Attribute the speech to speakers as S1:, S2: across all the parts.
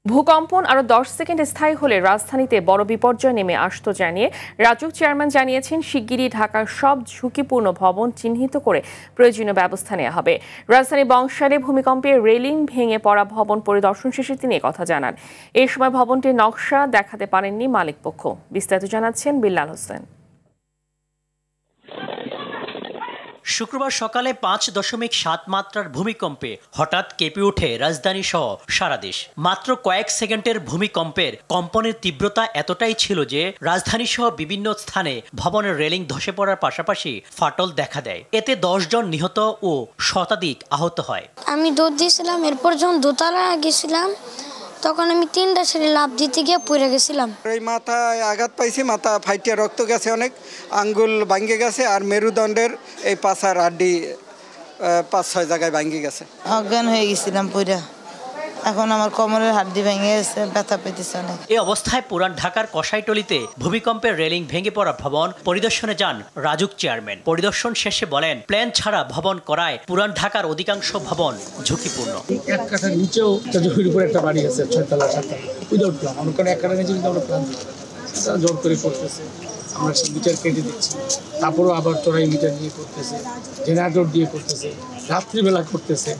S1: ভূকম্পন আরও 10 সেকেন্ড স্থায়ী হলে রাজধানীতে বড় বিপর্যয় নেমে আসতো জানিয়ে রাজউক চেয়ারম্যান জানিয়েছেন, শিগগিরই ঢাকার সব ঝুঁকিপূর্ণ ভবন চিহ্নিত করে প্রয়োজনীয় ব্যবস্থা নেওয়া হবে। রাজধানী বংশালে ভূমিকম্পে রেলিং ভেঙে পড়া ভবন পরিদর্শন শেষে তিনি কথা জানান। এই সময় ভবনটির নকশা দেখাতে পারেননি মালিকপক্ষ। বিস্তারিত জানাচ্ছেন বিল্লাল হোসেন।
S2: শুক্রবার সকালে 5.7 মাত্রার ভূমিকম্পে হঠাৎ কেঁপে ওঠে রাজধানী সহ সারা দেশ। মাত্র কয়েক সেকেন্ডের ভূমিকম্পের কম্পনের তীব্রতা এতটাই ছিল যে রাজধানী সহ বিভিন্ন স্থানে ভবনের রেলিং ধসে পড়ার পাশাপাশি ফাটল দেখা দেয়। এতে 10 জন নিহত ও শতাধিক আহত হয়।
S3: আমি দৌড় দিয়েছিলাম, এরপর যখন দোতলা গেছিলাম তখন আমি 3টা সিঁড়ি লাফ দিতে গিয়ে পড়ে গেছিলাম।
S4: এই মাথায় আঘাত পাইছি, মাথা ফাইটে রক্ত গেছে, অনেক আঙ্গুল ভাঙে গেছে, আর মেরুদণ্ডের এই পাছার হাড্ডি 5-6 জায়গায় ভাঙে গেছে।
S5: অজ্ঞান হয়ে গেছিলাম পুরা, এখন আমার কোমরের হাড্ডি ভেঙে গেছে, ব্যথা পেতেছে অনেক।
S2: এই অবস্থায় পুরান ঢাকার কসাইটলিতে ভূমিকম্পের রেলিং ভেঙে পড়া ভবন পরিদর্শনে যান রাজউক চেয়ারম্যান। পরিদর্শন শেষে বলেন, প্ল্যান ছাড়া ভবন করায় পুরান ঢাকার অধিকাংশ ভবন ঝুঁকিপূর্ণ।
S6: এক কাঠার নিচেও ঝুঁকির উপরে একটা বাড়ি আছে, 6তলা 7তলা, উইদাউট প্ল্যান। অনেক এক কাঠার নিচে কিন্তু আমরা প্ল্যান সেটা জোর করে করতেছে। আমরা সেই মিটার কেটে দিচ্ছি, তারপরেও আবার চড়াই মিটার দিয়ে করতেছে, জেনারেটর দিয়ে করতেছে, রাত্রিবেলা করতেছে।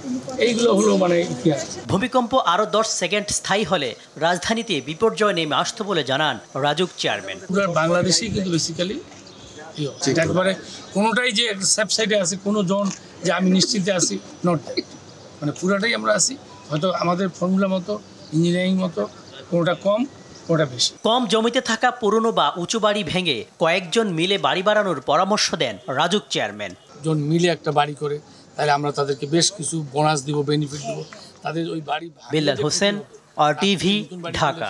S6: এইগুলো হলো মানে ইতিহাস।
S2: ভূমিকম্প আরও 10 সেকেন্ড স্থায়ী হলে রাজধানীতে বিপর্যয় নেমে আসতো বলে জানান রাজউক চেয়ারম্যান।
S6: বাংলাদেশেই কিন্তু বেসিক্যালি একবারে কোনোটাই যে সেফ সাইডে আছে, কোনো জন যে আমি নিশ্চিন্তে আছি, নট দ্যাট। মানে পুরাটাই আমরা আছি, হয়তো আমাদের ফর্মুলা মতো, ইঞ্জিনিয়ারিং মতো, কোনোটা কম, কোনোটা বেশি।
S2: কম জমিতে থাকা পুরনো বা উঁচু বাড়ি ভেঙে কয়েকজন মিলে বাড়ি বাড়ানোর পরামর্শ দেন রাজউক চেয়ারম্যান।
S6: জন মিলে একটা বাড়ি করে তাহলে আমরা তাদেরকে বেশ কিছু বোনাস দিব, বেনিফিট দিব তাদের ওই বাড়ি।
S2: বিল্লাল হোসেন, RTV, ঢাকা।